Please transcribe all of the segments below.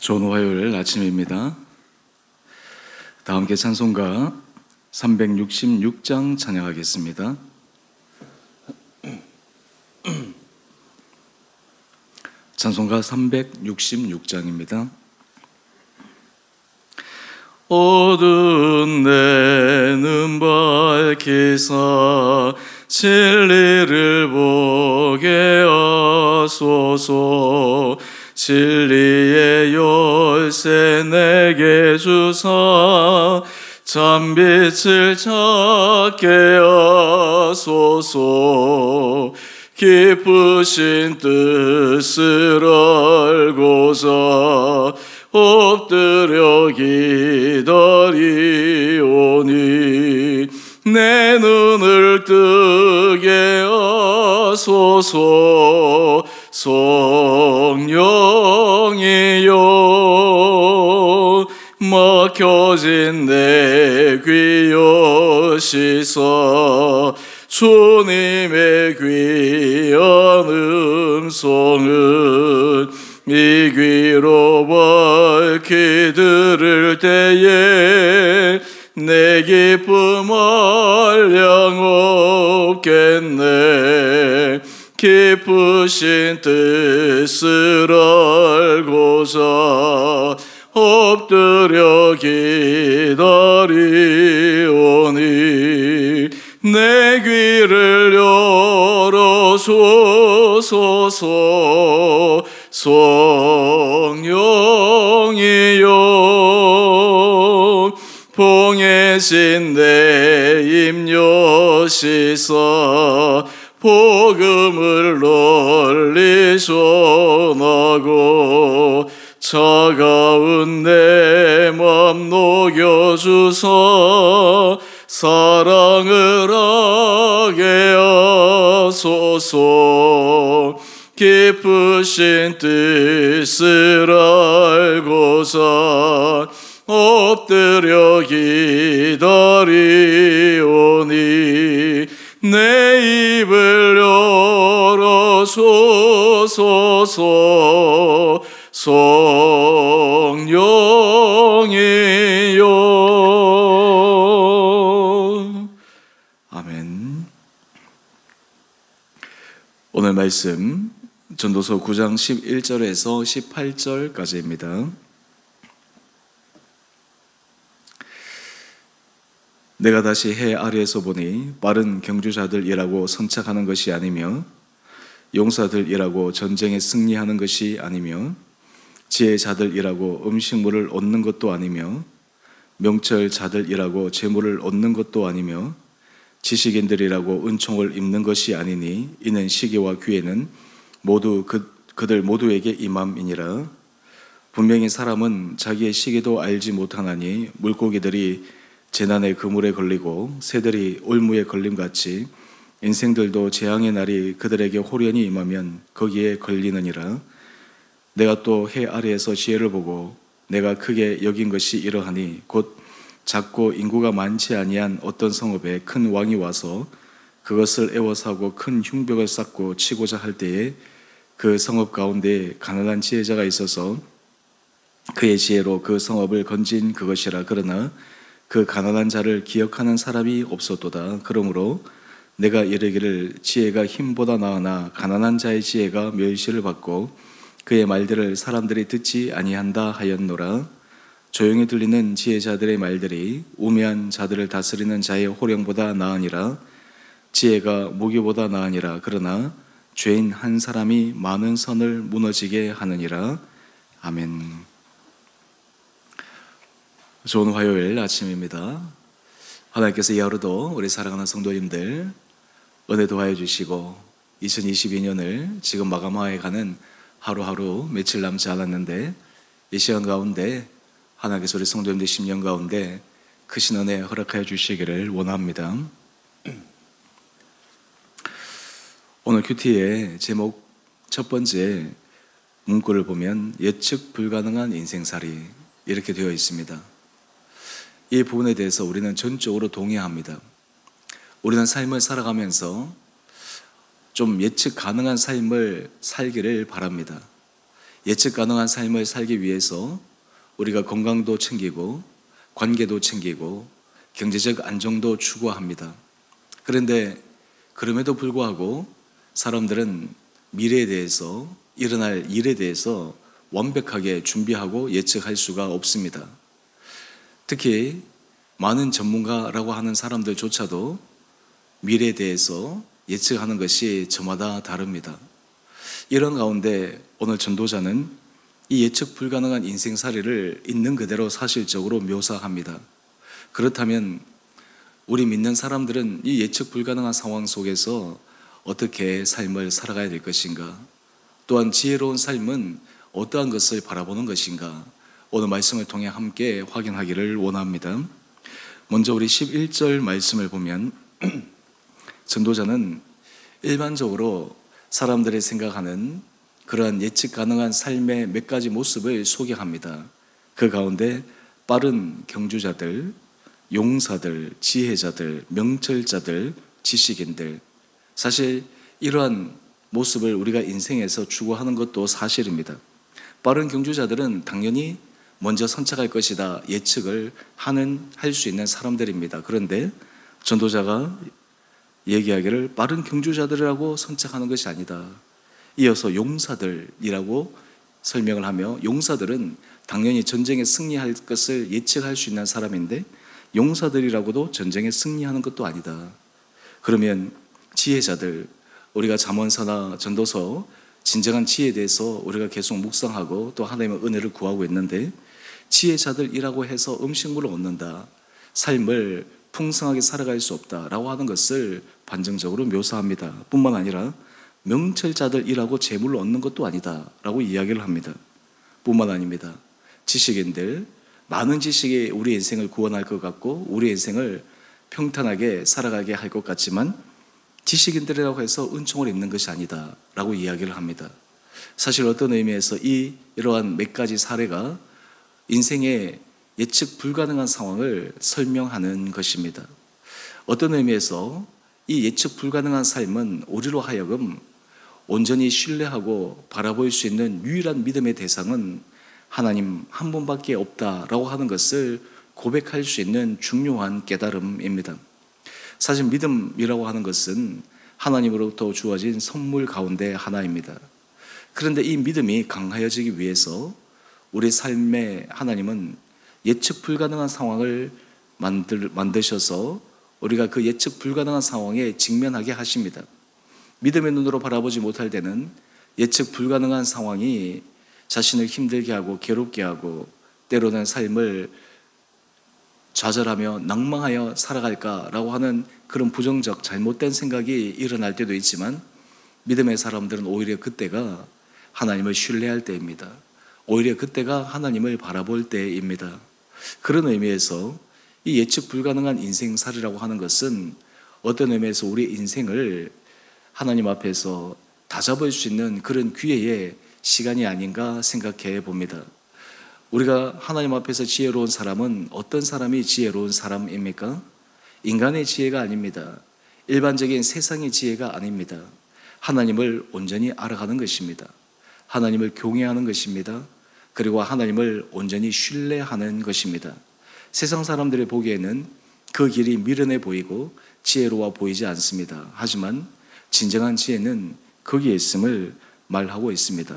좋은 화요일 아침입니다. 다 함께 찬송가 366장 찬양하겠습니다. 찬송가 366장입니다. 어두운 내 눈 밝히사 진리를 보게 하소서. 진리의 열쇠 내게 주사 참빛을 찾게 하소서. 깊으신 뜻을 알고자 엎드려 기다리오니 내 눈을 뜨게 하소서. 성령이여 막혀진 내 귀 여시사 주님의 귀한 음성은 이 귀로 밝히 들을 때에 내 기쁨 한량 없겠네. 깊으신 뜻을 알고자 엎드려 기다리오니 내 귀를 열어주소서. 성령이여 봉해진 내 입 여시사 복음을 널리 전하고 차가운 내 맘 녹여주사 사랑을 하게 하소서. 깊으신 뜻을 알고자 엎드려 기다리오니 내 입을 열어주소서. 성령이여. 아멘. 오늘 말씀 전도서 9장 11절에서 18절까지입니다. 내가 다시 해 아래에서 보니 빠른 경주자들이라고 선착하는 것이 아니며 용사들이라고 전쟁에 승리하는 것이 아니며 지혜자들이라고 음식물을 얻는 것도 아니며 명철자들이라고 재물을 얻는 것도 아니며 지식인들이라고 은총을 입는 것이 아니니 이는 시기와 기회는 모두 그들 모두에게 임함이니라. 분명히 사람은 자기의 시기도 알지 못하나니 물고기들이 재난의 그물에 걸리고 새들이 올무에 걸림같이 인생들도 재앙의 날이 그들에게 홀연히 임하면 거기에 걸리느니라. 내가 또 해 아래에서 지혜를 보고 내가 크게 여긴 것이 이러하니 곧 작고 인구가 많지 아니한 어떤 성읍에 큰 왕이 와서 그것을 애워사고 큰 흉벽을 쌓고 치고자 할 때에 그 성읍 가운데 가난한 지혜자가 있어서 그의 지혜로 그 성읍을 건진 그것이라. 그러나 그 가난한 자를 기억하는 사람이 없었도다. 그러므로 내가 이르기를 지혜가 힘보다 나으나 가난한 자의 지혜가 멸시를 받고 그의 말들을 사람들이 듣지 아니한다 하였노라. 조용히 들리는 지혜자들의 말들이 우매한 자들을 다스리는 자의 호령보다 나으니라. 지혜가 무기보다 나으니라. 그러나 죄인 한 사람이 많은 선을 무너지게 하느니라. 아멘. 좋은 화요일 아침입니다. 하나님께서 이 하루도 우리 사랑하는 성도님들 은혜 도와해 주시고 2022년을 지금 마감하여 가는 하루하루 며칠 남지 않았는데 이 시간 가운데 하나님께서 우리 성도님들 10년 가운데 크신 은혜 허락하여 주시기를 원합니다. 오늘 큐티의 제목 첫 번째 문구를 보면 예측 불가능한 인생살이 이렇게 되어 있습니다. 이 부분에 대해서 우리는 전적으로 동의합니다. 우리는 삶을 살아가면서 좀 예측 가능한 삶을 살기를 바랍니다. 예측 가능한 삶을 살기 위해서 우리가 건강도 챙기고 관계도 챙기고 경제적 안정도 추구합니다. 그런데 그럼에도 불구하고 사람들은 미래에 대해서, 일어날 일에 대해서 완벽하게 준비하고 예측할 수가 없습니다. 특히 많은 전문가라고 하는 사람들조차도 미래에 대해서 예측하는 것이 저마다 다릅니다. 이런 가운데 오늘 전도자는 이 예측 불가능한 인생살이를 있는 그대로 사실적으로 묘사합니다. 그렇다면 우리 믿는 사람들은 이 예측 불가능한 상황 속에서 어떻게 삶을 살아가야 될 것인가? 또한 지혜로운 삶은 어떠한 것을 바라보는 것인가? 오늘 말씀을 통해 함께 확인하기를 원합니다. 먼저 우리 11절 말씀을 보면 전도자는 일반적으로 사람들이 생각하는 그러한 예측 가능한 삶의 몇 가지 모습을 소개합니다. 그 가운데 빠른 경주자들, 용사들, 지혜자들, 명철자들, 지식인들, 사실 이러한 모습을 우리가 인생에서 추구하는 것도 사실입니다. 빠른 경주자들은 당연히 먼저 선착할 것이다 예측을 할 수 있는 사람들입니다. 그런데 전도자가 얘기하기를 빠른 경주자들이라고 선착하는 것이 아니다. 이어서 용사들이라고 설명을 하며, 용사들은 당연히 전쟁에 승리할 것을 예측할 수 있는 사람인데 용사들이라고도 전쟁에 승리하는 것도 아니다. 그러면 지혜자들, 우리가 잠언서나 전도서 진정한 지혜에 대해서 우리가 계속 묵상하고 또 하나님의 은혜를 구하고 있는데, 지혜자들이라고 해서 음식물을 얻는다, 삶을 풍성하게 살아갈 수 없다라고 하는 것을 반증적으로 묘사합니다. 뿐만 아니라 명철자들이라고 재물을 얻는 것도 아니다 라고 이야기를 합니다. 뿐만 아닙니다. 지식인들, 많은 지식이 우리 인생을 구원할 것 같고 우리 인생을 평탄하게 살아가게 할 것 같지만 지식인들이라고 해서 은총을 입는 것이 아니다 라고 이야기를 합니다. 사실 어떤 의미에서 이러한 몇 가지 사례가 인생의 예측 불가능한 상황을 설명하는 것입니다. 어떤 의미에서 이 예측 불가능한 삶은 우리로 하여금 온전히 신뢰하고 바라볼 수 있는 유일한 믿음의 대상은 하나님 한 분밖에 없다라고 하는 것을 고백할 수 있는 중요한 깨달음입니다. 사실 믿음이라고 하는 것은 하나님으로부터 주어진 선물 가운데 하나입니다. 그런데 이 믿음이 강하여지기 위해서 우리 삶에 하나님은 예측 불가능한 상황을 만드셔서 우리가 그 예측 불가능한 상황에 직면하게 하십니다. 믿음의 눈으로 바라보지 못할 때는 예측 불가능한 상황이 자신을 힘들게 하고 괴롭게 하고 때로는 삶을 좌절하며 낭망하여 살아갈까라고 하는 그런 부정적 잘못된 생각이 일어날 때도 있지만, 믿음의 사람들은 오히려 그때가 하나님을 신뢰할 때입니다. 오히려 그때가 하나님을 바라볼 때입니다. 그런 의미에서 이 예측 불가능한 인생살이라고 하는 것은 어떤 의미에서 우리 인생을 하나님 앞에서 다잡을 수 있는 그런 기회의 시간이 아닌가 생각해 봅니다. 우리가 하나님 앞에서 지혜로운 사람은 어떤 사람이 지혜로운 사람입니까? 인간의 지혜가 아닙니다. 일반적인 세상의 지혜가 아닙니다. 하나님을 온전히 알아가는 것입니다. 하나님을 경외하는 것입니다. 그리고 하나님을 온전히 신뢰하는 것입니다. 세상 사람들이 보기에는 그 길이 미련해 보이고 지혜로워 보이지 않습니다. 하지만 진정한 지혜는 거기에 있음을 말하고 있습니다.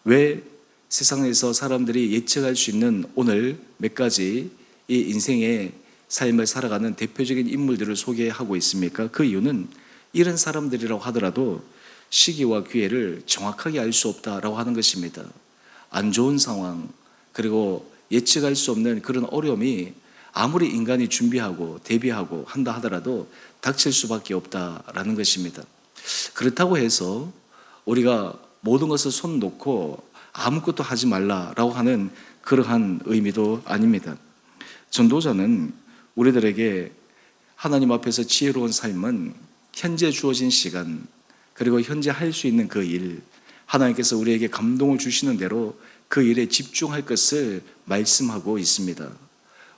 왜 세상에서 사람들이 예측할 수 있는 오늘 몇 가지 이 인생의 삶을 살아가는 대표적인 인물들을 소개하고 있습니까? 그 이유는 이런 사람들이라고 하더라도 시기와 기회를 정확하게 알 수 없다라고 하는 것입니다. 안 좋은 상황, 그리고 예측할 수 없는 그런 어려움이 아무리 인간이 준비하고 대비하고 한다 하더라도 닥칠 수밖에 없다라는 것입니다. 그렇다고 해서 우리가 모든 것을 손 놓고 아무것도 하지 말라라고 하는 그러한 의미도 아닙니다. 전도자는 우리들에게 하나님 앞에서 지혜로운 삶은 현재 주어진 시간, 그리고 현재 할 수 있는 그 일, 하나님께서 우리에게 감동을 주시는 대로 그 일에 집중할 것을 말씀하고 있습니다.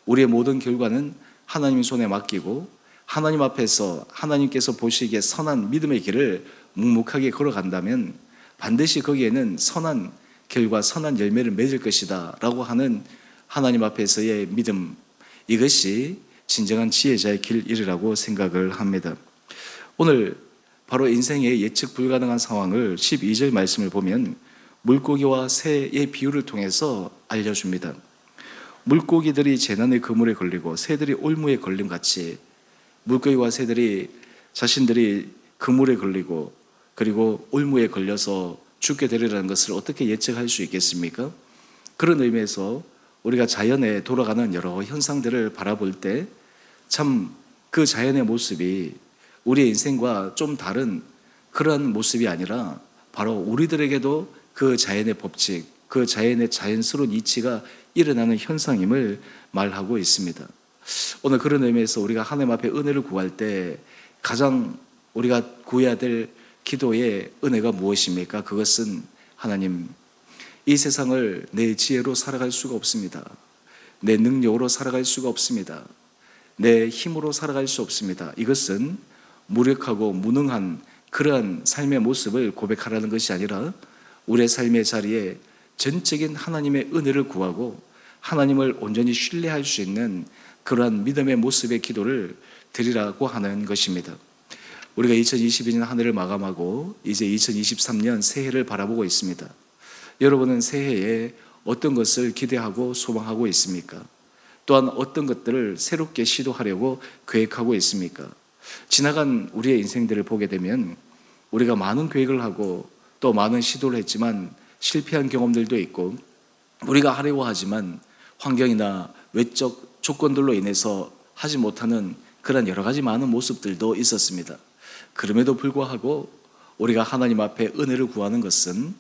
우리의 모든 결과는 하나님 손에 맡기고 하나님 앞에서 하나님께서 보시기에 선한 믿음의 길을 묵묵하게 걸어간다면 반드시 거기에는 선한 결과 선한 열매를 맺을 것이다 라고 하는 하나님 앞에서의 믿음, 이것이 진정한 지혜자의 길이라고 생각을 합니다. 오늘 바로 인생의 예측 불가능한 상황을 12절 말씀을 보면 물고기와 새의 비유를 통해서 알려줍니다. 물고기들이 재난의 그물에 걸리고 새들이 올무에 걸림 같이 물고기와 새들이 자신들이 그물에 걸리고 그리고 올무에 걸려서 죽게 되리라는 것을 어떻게 예측할 수 있겠습니까? 그런 의미에서 우리가 자연에 돌아가는 여러 현상들을 바라볼 때 참 그 자연의 모습이 우리의 인생과 좀 다른 그런 모습이 아니라 바로 우리들에게도 그 자연의 법칙, 그 자연의 자연스러운 이치가 일어나는 현상임을 말하고 있습니다. 오늘 그런 의미에서 우리가 하나님 앞에 은혜를 구할 때 가장 우리가 구해야 될 기도의 은혜가 무엇입니까? 그것은 하나님, 이 세상을 내 지혜로 살아갈 수가 없습니다. 내 능력으로 살아갈 수가 없습니다. 내 힘으로 살아갈 수 없습니다. 이것은 무력하고 무능한 그러한 삶의 모습을 고백하라는 것이 아니라 우리의 삶의 자리에 전적인 하나님의 은혜를 구하고 하나님을 온전히 신뢰할 수 있는 그러한 믿음의 모습의 기도를 드리라고 하는 것입니다. 우리가 2022년 한 해를 마감하고 이제 2023년 새해를 바라보고 있습니다. 여러분은 새해에 어떤 것을 기대하고 소망하고 있습니까? 또한 어떤 것들을 새롭게 시도하려고 계획하고 있습니까? 지나간 우리의 인생들을 보게 되면 우리가 많은 계획을 하고 또 많은 시도를 했지만 실패한 경험들도 있고 우리가 하려고 하지만 환경이나 외적 조건들로 인해서 하지 못하는 그런 여러 가지 많은 모습들도 있었습니다. 그럼에도 불구하고 우리가 하나님 앞에 은혜를 구하는 것은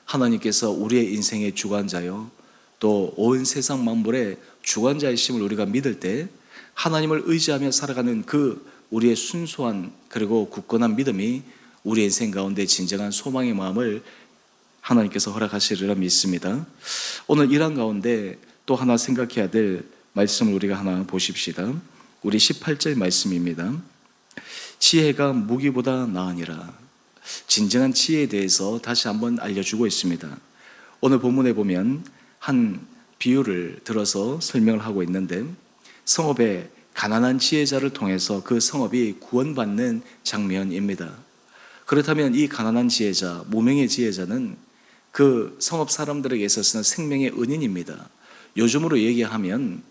하나님께서 우리의 인생의 주관자요 또 온 세상 만물의 주관자이심을 우리가 믿을 때 하나님을 의지하며 살아가는 그 우리의 순수한 그리고 굳건한 믿음이 우리의 인생 가운데 진정한 소망의 마음을 하나님께서 허락하시리라 믿습니다. 오늘 이런 가운데 또 하나 생각해야 될 말씀을 우리가 하나 보십시다. 우리 18절 말씀입니다. 지혜가 무기보다 나으니라. 진정한 지혜에 대해서 다시 한번 알려주고 있습니다. 오늘 본문에 보면 한 비유를 들어서 설명을 하고 있는데 성읍에 가난한 지혜자를 통해서 그 성읍이 구원받는 장면입니다. 그렇다면 이 가난한 지혜자, 무명의 지혜자는 그 성읍 사람들에게 있어서는 생명의 은인입니다. 요즘으로 얘기하면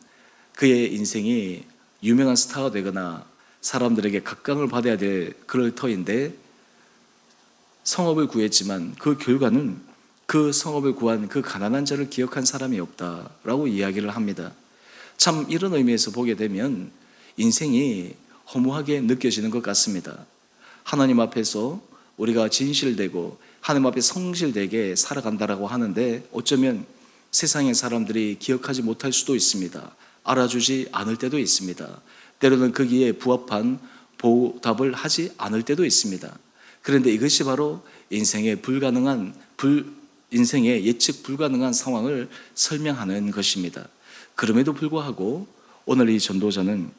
그의 인생이 유명한 스타가 되거나 사람들에게 각광을 받아야 될 그럴 터인데 성읍을 구했지만 그 결과는 그 성읍을 구한 그 가난한 자를 기억한 사람이 없다라고 이야기를 합니다. 참 이런 의미에서 보게 되면 인생이 허무하게 느껴지는 것 같습니다. 하나님 앞에서 우리가 진실되고 하나님 앞에 성실되게 살아간다라고 하는데 어쩌면 세상의 사람들이 기억하지 못할 수도 있습니다. 알아주지 않을 때도 있습니다. 때로는 거기에 부합한 보답을 하지 않을 때도 있습니다. 그런데 이것이 바로 인생의 인생의 예측 불가능한 상황을 설명하는 것입니다. 그럼에도 불구하고 오늘 이 전도자는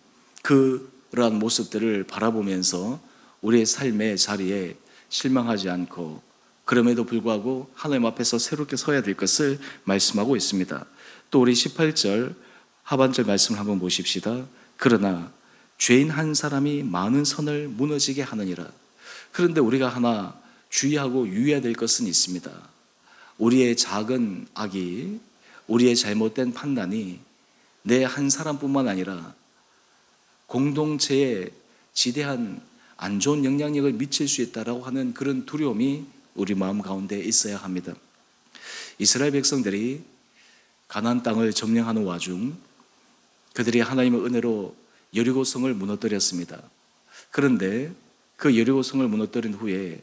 그러한 모습들을 바라보면서 우리의 삶의 자리에 실망하지 않고 그럼에도 불구하고 하나님 앞에서 새롭게 서야 될 것을 말씀하고 있습니다. 또 우리 18절 하반절 말씀을 한번 보십시다. 그러나 죄인 한 사람이 많은 선을 무너지게 하느니라. 그런데 우리가 하나 주의하고 유의해야 될 것은 있습니다. 우리의 작은 악이, 우리의 잘못된 판단이 내 한 사람뿐만 아니라 공동체에 지대한 안 좋은 영향력을 미칠 수 있다라고 하는 그런 두려움이 우리 마음 가운데 있어야 합니다. 이스라엘 백성들이 가나안 땅을 점령하는 와중 그들이 하나님의 은혜로 여리고성을 무너뜨렸습니다. 그런데 그 여리고성을 무너뜨린 후에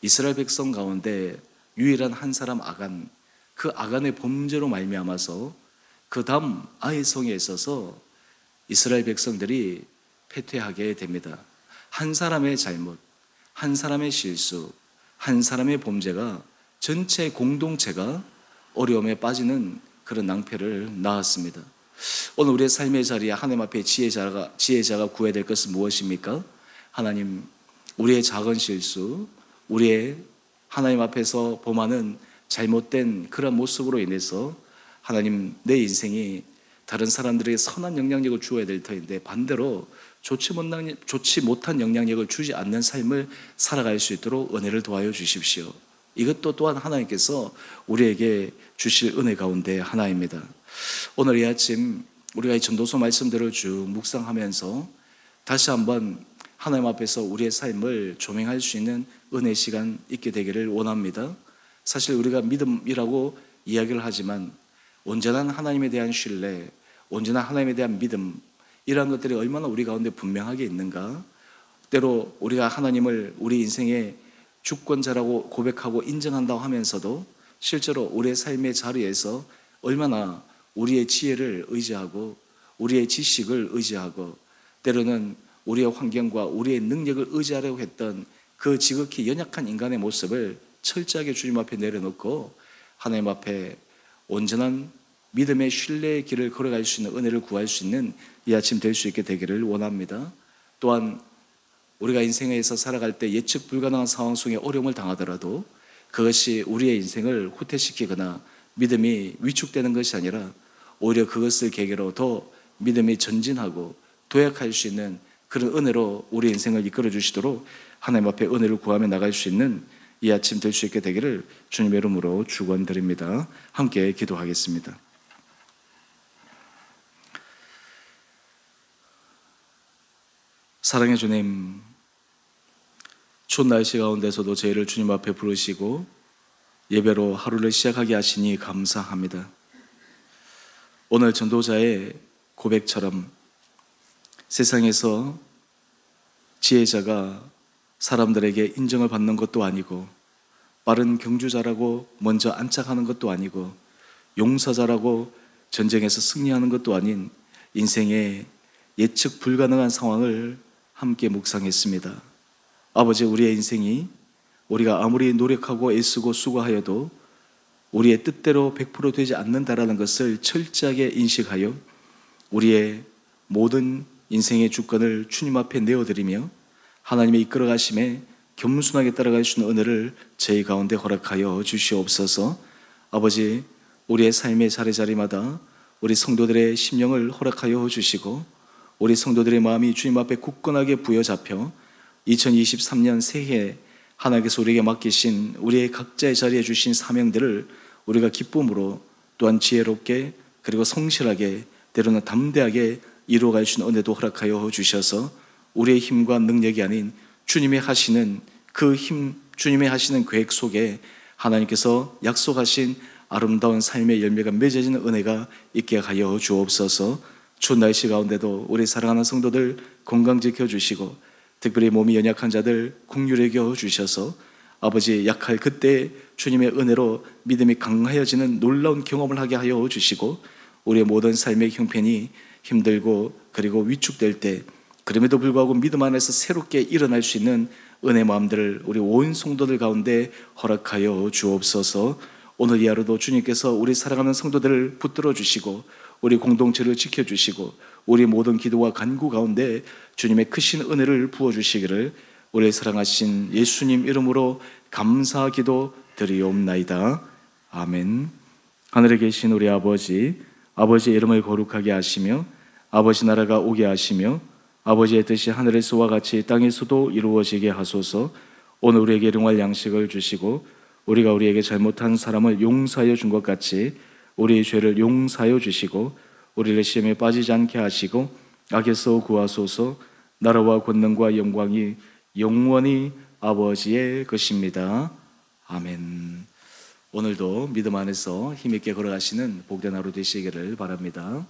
이스라엘 백성 가운데 유일한 한 사람 아간, 그 아간의 범죄로 말미암아서 그 다음 아이 성에 있어서 이스라엘 백성들이 패퇴하게 됩니다. 한 사람의 잘못, 한 사람의 실수, 한 사람의 범죄가 전체 공동체가 어려움에 빠지는 그런 낭패를 낳았습니다. 오늘 우리의 삶의 자리에 하나님 앞에 지혜자가 구해야 될 것은 무엇입니까? 하나님, 우리의 작은 실수, 우리의 하나님 앞에서 범하는 잘못된 그런 모습으로 인해서 하나님 내 인생이 다른 사람들에게 선한 영향력을 주어야 될 터인데 반대로 좋지 못한 영향력을 주지 않는 삶을 살아갈 수 있도록 은혜를 도와여 주십시오. 이것도 또한 하나님께서 우리에게 주실 은혜 가운데 하나입니다. 오늘 이 아침 우리가 이 전도서 말씀대로 쭉 묵상하면서 다시 한번 하나님 앞에서 우리의 삶을 조명할 수 있는 은혜 시간 있게 되기를 원합니다. 사실 우리가 믿음이라고 이야기를 하지만 온전한 하나님에 대한 신뢰, 온전한 하나님에 대한 믿음, 이러한 것들이 얼마나 우리 가운데 분명하게 있는가. 때로 우리가 하나님을 우리 인생의 주권자라고 고백하고 인정한다고 하면서도 실제로 우리의 삶의 자리에서 얼마나 우리의 지혜를 의지하고 우리의 지식을 의지하고 때로는 우리의 환경과 우리의 능력을 의지하려고 했던 그 지극히 연약한 인간의 모습을 철저하게 주님 앞에 내려놓고 하나님 앞에 온전한 믿음의 신뢰의 길을 걸어갈 수 있는 은혜를 구할 수 있는 이 아침 될 수 있게 되기를 원합니다. 또한 우리가 인생에서 살아갈 때 예측 불가능한 상황 속에 어려움을 당하더라도 그것이 우리의 인생을 후퇴시키거나 믿음이 위축되는 것이 아니라 오히려 그것을 계기로 더 믿음이 전진하고 도약할 수 있는 그런 은혜로 우리 인생을 이끌어 주시도록 하나님 앞에 은혜를 구하며 나갈 수 있는 이 아침 될 수 있게 되기를 주님의 이름으로 축원드립니다. 함께 기도하겠습니다. 사랑의 주님, 추운 날씨 가운데서도 저희를 주님 앞에 부르시고 예배로 하루를 시작하게 하시니 감사합니다. 오늘 전도자의 고백처럼 세상에서 지혜자가 사람들에게 인정을 받는 것도 아니고 빠른 경주자라고 먼저 안착하는 것도 아니고 용사자라고 전쟁에서 승리하는 것도 아닌 인생의 예측 불가능한 상황을 함께 묵상했습니다. 아버지, 우리의 인생이 우리가 아무리 노력하고 애쓰고 수고하여도 우리의 뜻대로 100% 되지 않는다라는 것을 철저하게 인식하여 우리의 모든 인생의 주권을 주님 앞에 내어드리며 하나님의 이끌어 가심에 겸손하게 따라갈 수 있는 은혜를 저희 가운데 허락하여 주시옵소서. 아버지, 우리의 삶의 자리자리마다 우리 성도들의 심령을 허락하여 주시고 우리 성도들의 마음이 주님 앞에 굳건하게 부여잡혀 2023년 새해 하나님께서 우리에게 맡기신 우리의 각자의 자리에 주신 사명들을 우리가 기쁨으로 또한 지혜롭게 그리고 성실하게 때로는 담대하게 이루어갈 수 있는 은혜도 허락하여 주셔서 우리의 힘과 능력이 아닌 주님의 하시는 그 힘, 주님의 하시는 계획 속에 하나님께서 약속하신 아름다운 삶의 열매가 맺어지는 은혜가 있게 하여 주옵소서. 추운 날씨 가운데도 우리 사랑하는 성도들 건강 지켜주시고 특별히 몸이 연약한 자들 긍휼히 여겨 주셔서 아버지 약할 그때 주님의 은혜로 믿음이 강하여지는 놀라운 경험을 하게 하여 주시고 우리의 모든 삶의 형편이 힘들고 그리고 위축될 때 그럼에도 불구하고 믿음 안에서 새롭게 일어날 수 있는 은혜 마음들을 우리 온 성도들 가운데 허락하여 주옵소서. 오늘 이 하루도 주님께서 우리 사랑하는 성도들을 붙들어 주시고 우리 공동체를 지켜주시고 우리 모든 기도와 간구 가운데 주님의 크신 은혜를 부어주시기를 우리 사랑하신 예수님 이름으로 감사 기도 드리옵나이다. 아멘. 하늘에 계신 우리 아버지, 아버지의 이름을 거룩하게 하시며 아버지 나라가 오게 하시며 아버지의 뜻이 하늘에서와 같이 땅에서도 이루어지게 하소서. 오늘 우리에게 일용할 양식을 주시고 우리가 우리에게 잘못한 사람을 용서하여 준 것 같이 우리의 죄를 용서하여 주시고 우리를 시험에 빠지지 않게 하시고 악에서 구하소서. 나라와 권능과 영광이 영원히 아버지의 것입니다. 아멘. 오늘도 믿음 안에서 힘있게 걸어가시는 복된 하루 되시기를 바랍니다.